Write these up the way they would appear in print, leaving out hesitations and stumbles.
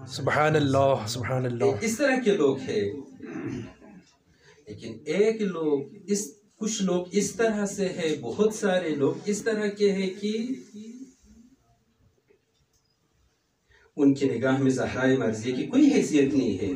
سبحان اللہ سبحان اللہ. اس طرح کے لوگ ہیں. لیکن کچھ لوگ اس طرح سے ہیں، بہت سارے لوگ اس طرح کے ہیں کہ ان کی نگاہ میں زہرائے مرضیہ کی کوئی حیثیت نہیں ہے،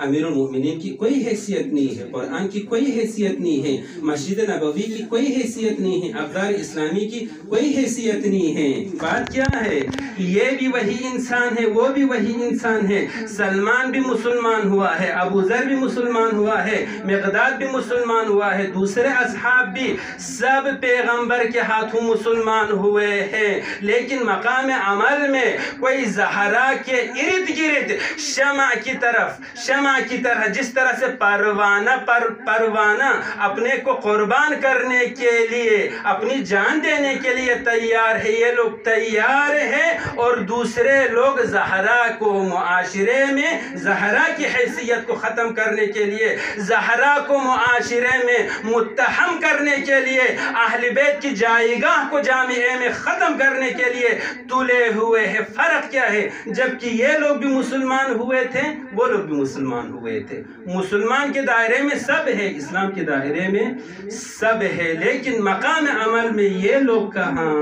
امیر المؤمنین کی کوئی حیثیت نہیں ہے، قرآن کی کوئی حیثیت نہیں ہے، مسجد نبوی کی کوئی حیثیت نہیں ہے، اقدار اسلامی کی کوئی حیثیت نہیں ہے. بات کیا ہے؟ یہ بھی وہی انسان ہے، وہ بھی وہی انسان ہے. سلمان بھی مسلمان ہوا ہے، ابو ذر بھی مسلمان ہوا ہے، مقداد بھی مسلمان ہوا ہے، دوسرے اصحاب بھی سب پیغمبر کے ہاتھوں مسلمان ہوئے ہیں. لیکن مقام عمل میں کوئی زہرا کے ارد گرد شمع کی طرح جس طرح سے پروانہ اپنے کو قربان کرنے کے لیے، اپنی جان دینے کے لیے تیار ہے، یہ لوگ تیار ہیں. اور دوسرے لوگ زہرا کو معاشرے میں زہرا کی حیثیت کو ختم کرنے کے لیے، زہرا کو معاشرے میں متہم کرنے کے لیے، اہل بیت کی جائیگاہ کو جامعے میں ختم کرنے کے لیے تلے ہوئے ہیں. فرق کیا ہے؟ جبکہ یہ لوگ بھی مسلمان ہوئے تھے، وہ لوگ بھی مسلمان ہوئے تھے. مسلمان کے دائرے میں سب ہے، اسلام کے دائرے میں سب ہے، لیکن مقام عمل میں یہ لوگ کہاں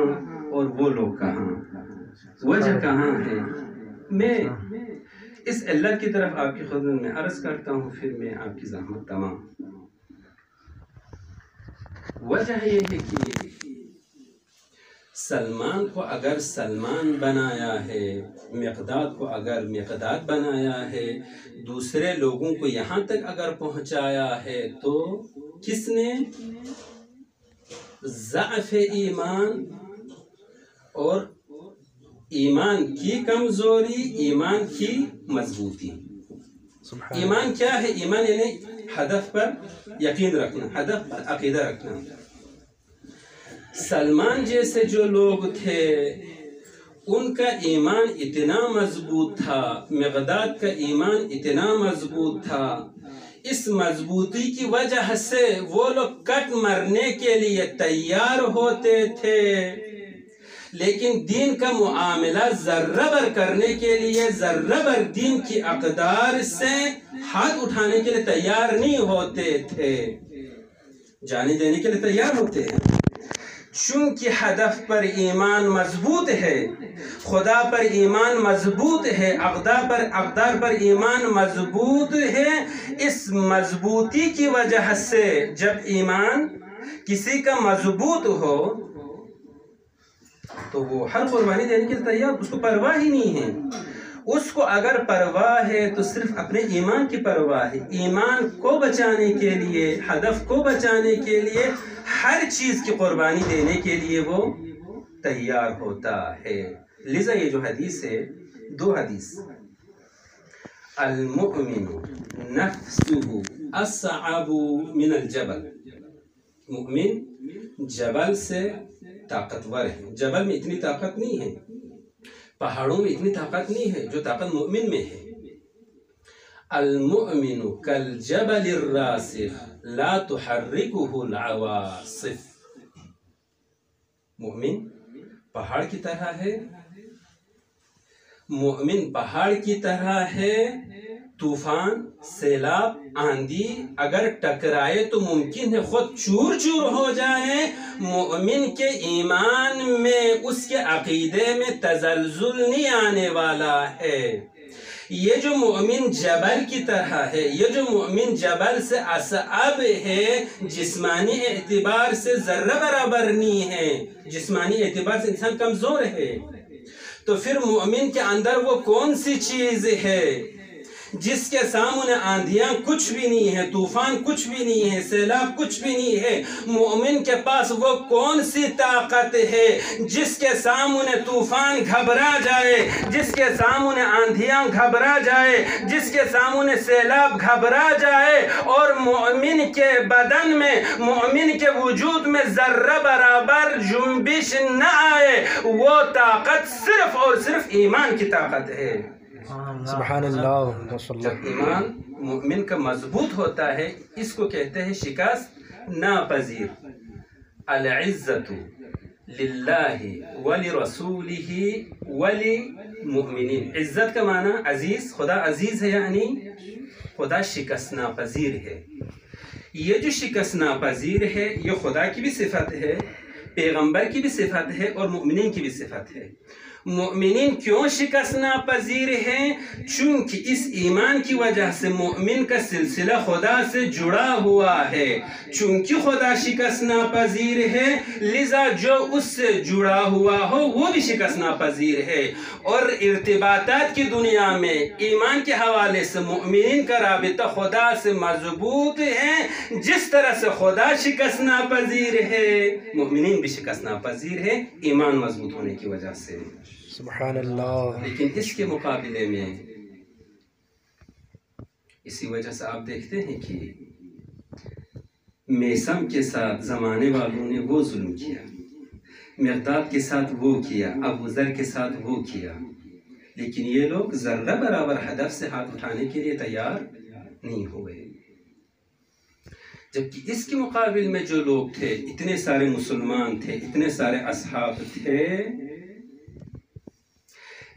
اور وہ لوگ کہاں، وجہ کہاں ہے؟ میں اس علت کی طرف آپ کی خدمت میں عرض کرتا ہوں، پھر میں آپ کی زحمت تمام. وجہ یہ ہے کہ سلمان کو اگر سلمان بنایا ہے، مقداد کو اگر مقداد بنایا ہے، دوسرے لوگوں کو یہاں تک اگر پہنچایا ہے، تو کس نے؟ ضعف ایمان اور ایمان کی کمزوری، ایمان کی مضبوطی. ایمان کیا ہے؟ ایمان یعنی ہدف پر یقین رکھنا، ہدف پر عقیدہ رکھنا. سلمان جیسے جو لوگ تھے ان کا ایمان اتنا مضبوط تھا، مقداد کا ایمان اتنا مضبوط تھا، اس مضبوطی کی وجہ سے وہ لوگ کٹ مرنے کے لیے تیار ہوتے تھے، لیکن دین کا معاملہ ذرہ بر کرنے کے لیے، ذرہ بر دین کی اقدار سے ہاتھ اٹھانے کے لیے تیار نہیں ہوتے تھے، جانے دینے کے لیے تیار ہوتے ہیں. چونکہ ہدف پر ایمان مضبوط ہے، خدا پر ایمان مضبوط ہے، اقدار پر ایمان مضبوط ہے، اس مضبوطی کی وجہ سے جب ایمان کسی کا مضبوط ہو تو وہ ہر قربانی دینے کے لیے تیار، اس کو پرواہ ہی نہیں ہے. اس کو اگر پرواہ ہے تو صرف اپنے ایمان کی پرواہ ہے، ایمان کو بچانے کے لیے، ہدف کو بچانے کے لیے ہر چیز کی قربانی دینے کے لیے وہ تیار ہوتا ہے. لذا یہ جو حدیث ہے، دو حدیث، المؤمن نفسه اصعب من الجبل، مومن جبل سے طاقتور ہے. جبل میں اتنی طاقت نہیں ہے، پہاڑوں میں اتنی طاقت نہیں ہے جو طاقت مومن میں ہے. المؤمن کالجبل الراسخ لا تحرکه العواصف، مومن پہاڑ کی طرح ہے، مومن پہاڑ کی طرح ہے. طوفان، سیلاب، آندھی اگر ٹکرائے تو ممکن ہے خود چور چور ہو جائے. مومن کے ایمان میں، اس کے عقیدے میں تزلزل نہیں آنے والا ہے. یہ جو مومن جبل کی طرح ہے، یہ جو مومن جبل سے اصعب ہے، جسمانی اعتبار سے ذرہ برابر نہیں ہے، جسمانی اعتبار سے انسان کمزور ہے، تو پھر مومن کے اندر وہ کون سی چیز ہے جس کے سامنے آندھیاں کچھ بھی نہیں ہے، طوفان کچھ بھی نہیں ہے، سیلاب کچھ بھی نہیں ہے؟ مومن کے پاس وہ کون سی طاقت ہے جس کے سامنے طوفان گھبرا جائے، جس کے سامنے آندھیاں گھبرا جائے، جس کے سامنے سیلاب گھبرا جائے، اور مومن کے بدن میں، مومن کے وجود میں ذرہ برابر جنبش نہ آئے؟ وہ طاقت صرف اور صرف ایمان کی طاقت ہے. سبحان اللہ. جب ایمان مومن کا مضبوط ہوتا ہے، اس کو کہتے ہیں شکست ناپذیر. العزت للہ ولرسولہ وللمؤمنین. عزت کا معنی عزیز، خدا عزیز ہے یعنی خدا شکست ناپذیر ہے. یہ جو شکست ناپذیر ہے یہ خدا کی بھی صفت ہے، پیغمبر کی بھی صفت ہے اور مؤمنین کی بھی صفت ہے. مؤمنین کیوں شکست ناپذیر ہیں؟ چونکہ اس ایمان کی وجہ سے مؤمن کا سلسلہ خدا سے جڑا ہوا ہے. چونکہ خدا شکست ناپذیر ہے لذا جو اس سے جڑا ہوا ہو وہ بھی شکست ناپذیر ہے. اور ارتباطات کی دنیا میں ایمان کے حوالے سے مؤمنین کا رابطہ خدا سے مضبوط ہے. جس طرح سے خدا شکست ناپذیر ہے مؤمنین بھی شکست ناپذیر ہے ایمان مضبوط ہونے کی وجہ سے. سبحان اللہ. لیکن اس کے مقابلے میں اسی وجہ سے آپ دیکھتے ہیں کہ میثم کے ساتھ زمانے والوں نے وہ ظلم کیا، مقداد کے ساتھ وہ کیا، ابو ذر کے ساتھ وہ کیا، لیکن یہ لوگ ذرہ برابر ہدف سے ہاتھ اٹھانے کے لیے تیار نہیں ہوئے. جبکہ اس کے مقابل میں جو لوگ تھے، اتنے سارے مسلمان تھے، اتنے سارے اصحاب تھے،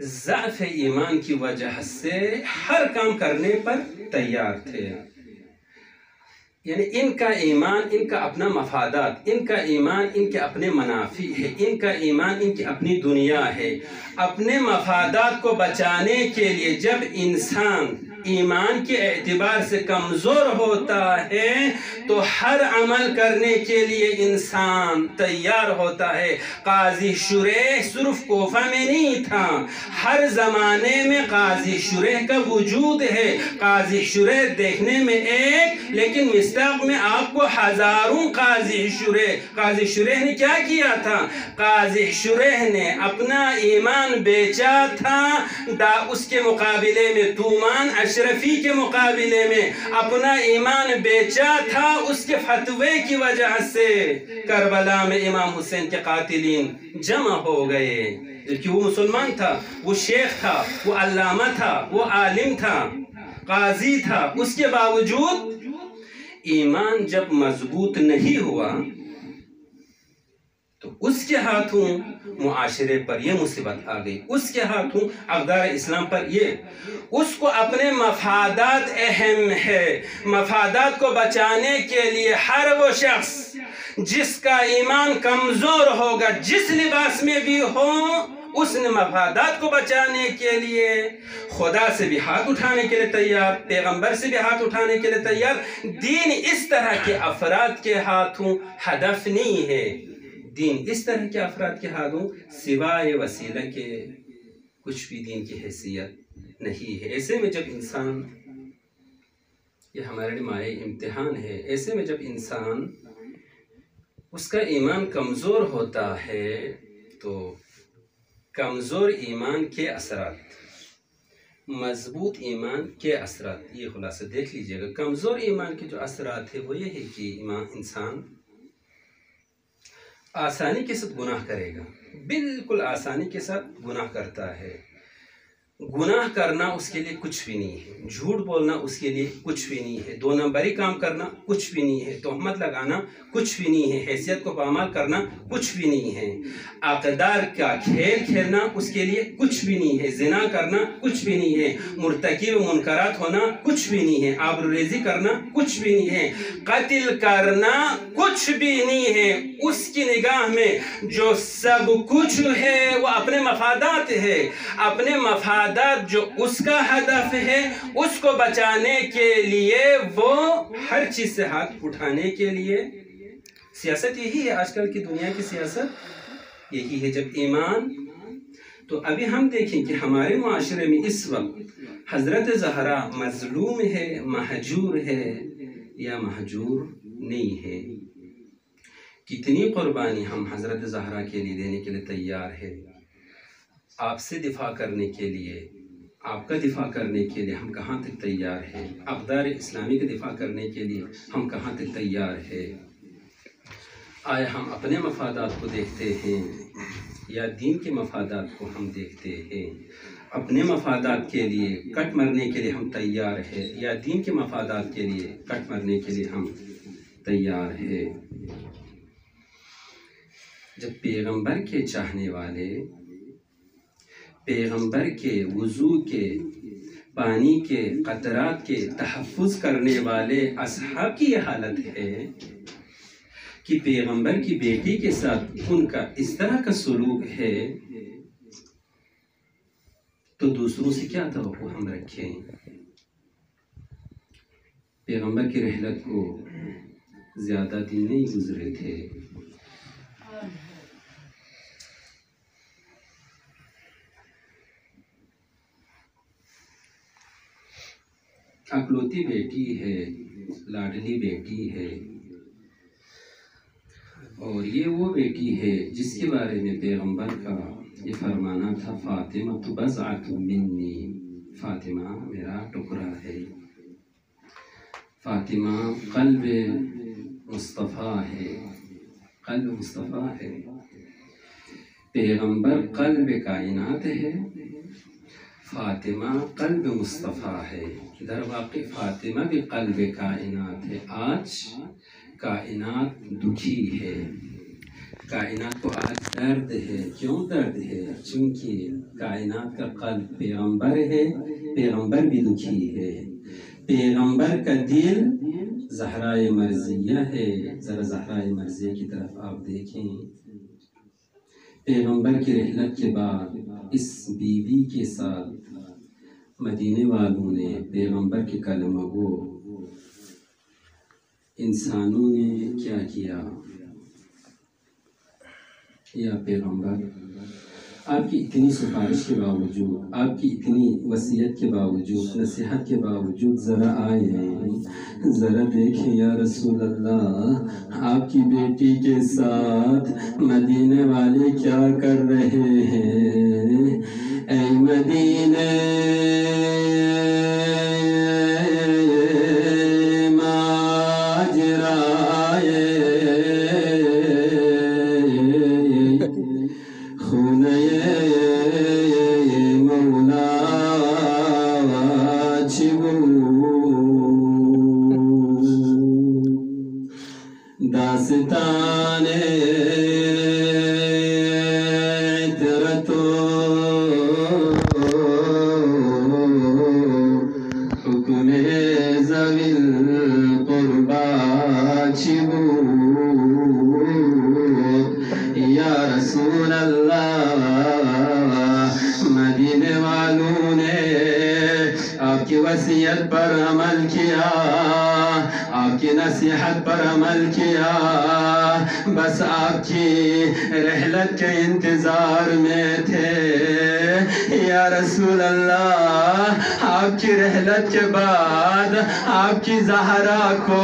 ضعف ایمان کی وجہ سے ہر کام کرنے پر تیار تھے. یعنی ان کا ایمان ان کا اپنا مفادات، ان کا ایمان ان کے اپنے منافع ہے، ان کا ایمان ان کی اپنی دنیا ہے. اپنے مفادات کو بچانے کے لیے جب انسان ایمان کے اعتبار سے کمزور ہوتا ہے تو ہر عمل کرنے کے لیے انسان تیار ہوتا ہے. قاضی شریح صرف کوفہ میں نہیں تھا، ہر زمانے میں قاضی شریح کا وجود ہے. قاضی شریح دیکھنے میں ایک، لیکن مصداق میں آپ کو ہزاروں قاضی شریح. قاضی شریح نے کیا کیا تھا؟ قاضی شریح نے اپنا ایمان بیچا تھا. اس کے مقابلے میں تومان اشرفی کے مقابلے میں اپنا ایمان بیچا تھا. اس کے فتوے کی وجہ سے کربلا میں امام حسین کے قاتلین جمع ہو گئے. جبکہ وہ مسلمان تھا، وہ شیخ تھا، وہ علامہ تھا، وہ عالم تھا، قاضی تھا. اس کے باوجود ایمان جب مضبوط نہیں ہوا تو اس کے ہاتھوں معاشرے پر یہ مصیبت آ گئی، اس کے ہاتھوں اقدار اسلام پر یہ. اس کو اپنے مفادات اہم ہے. مفادات کو بچانے کے لیے ہر وہ شخص جس کا ایمان کمزور ہوگا، جس لباس میں بھی ہو، اس نے مفادات کو بچانے کے لیے خدا سے بھی ہاتھ اٹھانے کے لیے تیار، پیغمبر سے بھی ہاتھ اٹھانے کے لیے تیار. دین اس طرح کے افراد کے ہاتھوں ہدف نہیں ہے. دین اس طرح کے افراد کے ہاتھوں سوائے وسیلہ کے کچھ بھی دین کی حیثیت نہیں ہے. ایسے میں جب انسان، یہ ہمارے لیے مائع امتحان ہے، ایسے میں جب انسان اس کا ایمان کمزور ہوتا ہے تو کمزور ایمان کے اثرات، مضبوط ایمان کے اثرات، یہ خلاصہ دیکھ لیجئے گا. کمزور ایمان کے جو اثرات ہیں وہ یہ ہے کہ انسان آسانی کے ساتھ گناہ کرے گا، بالکل آسانی کے ساتھ گناہ کرتا ہے. گناہ کرنا اس کے لیے کچھ بھی نہیں ہے، جھوٹ بولنا اس کے لیے کچھ بھی نہیں ہے، 2 نمبری کام کرنا کچھ بھی نہیں ہے، تہمت لگانا کچھ بھی نہیں ہے، حیثیت کو پامال کرنا کچھ بھی نہیں ہے، اقدار کا کھیل کھیلنا اس کے لیے کچھ بھی نہیں ہے، زنا کرنا کچھ بھی نہیں ہے، مرتکب منکرات ہونا کچھ بھی نہیں ہے، آبروریزی کرنا کچھ بھی نہیں ہے، قتل کرنا کچھ بھی نہیں ہے. اس کی نگاہ میں جو سب کچھ ہے وہ اپنے مفادات ہے. اپنے مفادات جو اس کا ہدف ہے اس کو بچانے کے لیے وہ ہر چیز سے ہاتھ اٹھانے کے لیے. سیاست یہی ہے، آج کل کی دنیا کی سیاست یہی ہے. جب ایمان، تو ابھی ہم دیکھیں کہ ہمارے معاشرے میں اس وقت حضرت زہرا مظلوم ہے، مہجور ہے یا مہجور نہیں ہے. کتنی قربانی ہم حضرت زہرا کے لیے دینے کے لیے تیار ہے. آپ سے دفاع کرنے کے لیے، آپ کا دفاع کرنے کے لیے ہم کہاں تک تیار ہیں. اقدار اسلامی کا دفاع کرنے کے لیے ہم کہاں تک تیار ہیں. آیا ہم اپنے مفادات کو دیکھتے ہیں یا دین کے مفادات کو ہم دیکھتے ہیں؟ اپنے مفادات کے لیے کٹ مرنے کے لیے ہم تیار ہیں یا دین کے مفادات کے لیے کٹ مرنے کے لیے ہم تیار ہیں؟ جب پیغمبر کے چاہنے والے، پیغمبر کے وضو کے پانی کے قطرات کے تحفظ کرنے والے اصحاب کی یہ حالت ہے کہ پیغمبر کی بیٹی کے ساتھ ان کا اس طرح کا سلوک ہے، تو دوسروں سے کیا توقع ہم رکھیں؟ پیغمبر کی رحلت کو زیادہ دن نہیں گزرے تھے، اکلوتی بیٹی ہے، لاڈلی بیٹی ہے، اور یہ وہ بیٹی ہے جس کے بارے میں پیغمبر کا یہ فرمانا تھا، فاطمہ تو بضعۃ منی، فاطمہ میرا ٹکڑا ہے، فاطمہ قلب مصطفیٰ ہے، قلب مصطفیٰ ہے، پیغمبر قلب کائنات ہے، فاطمہ قلب مصطفیٰ ہے۔ در واقع فاطمہ بھی قلب کائنات ہے۔ آج کائنات دکھی ہے، کائنات کو آج درد ہے۔ کیوں درد ہے؟ چونکہ کائنات کا قلب پیغمبر ہے، پیغمبر بھی دکھی ہے، پیغمبر کا دل زہرائے مرضیہ ہے۔ ذرا زہرائے مرضیہ کی طرف آپ دیکھیں، پیغمبر کی رحلت کے بعد اس بیوی کے ساتھ مدینے والوں نے، پیغمبر کے کلمہ گو انسانوں نے کیا کیا؟ یا پیغمبر، آپ کی اتنی سفارش کے باوجود، آپ کی اتنی وصیت کے باوجود، نصیحت کے باوجود ذرا آئے ہیں، ذرا دیکھیں یا رسول اللہ، آپ کی بیٹی کے ساتھ مدینے والے کیا کر رہے ہیں؟ اے مدینے داستان عطرت و حکم ذوی القربی چی بود یا رسول اللہ؟ مدینے والوں نے آپ کی وصیت پر عمل کیا، آپ کی نصیحت پر عمل کیا، بس آپ کی رحلت کے انتظار میں تھے۔ یا رسول اللہ، آپ کی رحلت کے بعد آپ کی زہرا کو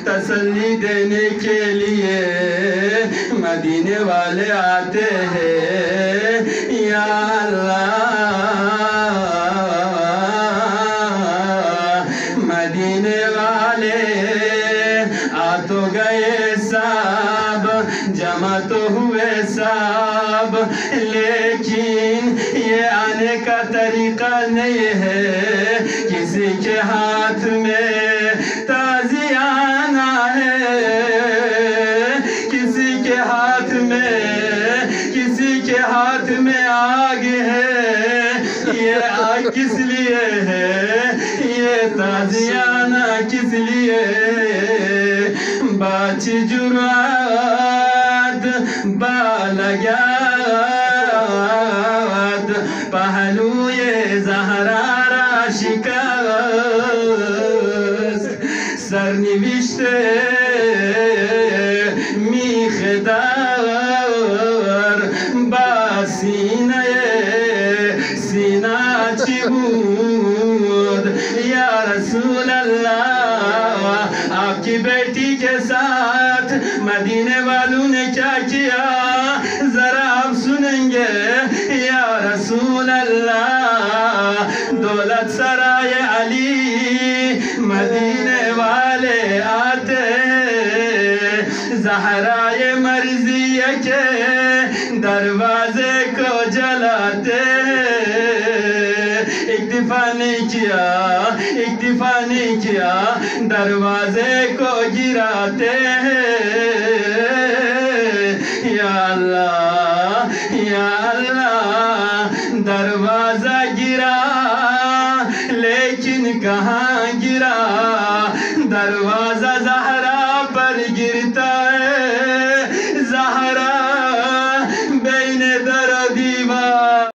تسلی دینے کے لیے مدینے والے آتے ہیں۔ یا اللہ، مدینے والے آ تو گئے سب، جمع تو ہوئے سب، لیکن یہ آنے کا طریقہ نہیں ہے۔ کسی کے ہاتھ میں تازیانہ ہے، کسی کے ہاتھ میں آگ ہے۔ یہ آگ کس لیے ہے؟ یہ تازیانہ کس لیے؟ باچی جرات بالگاد، پہلوی زہرا را شکست، سرنوشت میخ دار با سینہ چی بود؟ یا رسول اللہ، آپ کی بیٹی کے ساتھ مدینے والوں نے کیا کیا؟ ذرا آپ سنیں گے۔ یا رسول اللہ، دولت سرائے علی مدینے والے آتے، زہرائے مرضیہ کے دروازے کو جلاتے، اکتفا نہیں کیا، دروازے کو گراتے ہیں۔ یا اللہ یا اللہ دروازہ گرا لیکن کہاں گرا دروازہ زہرا پر گرتا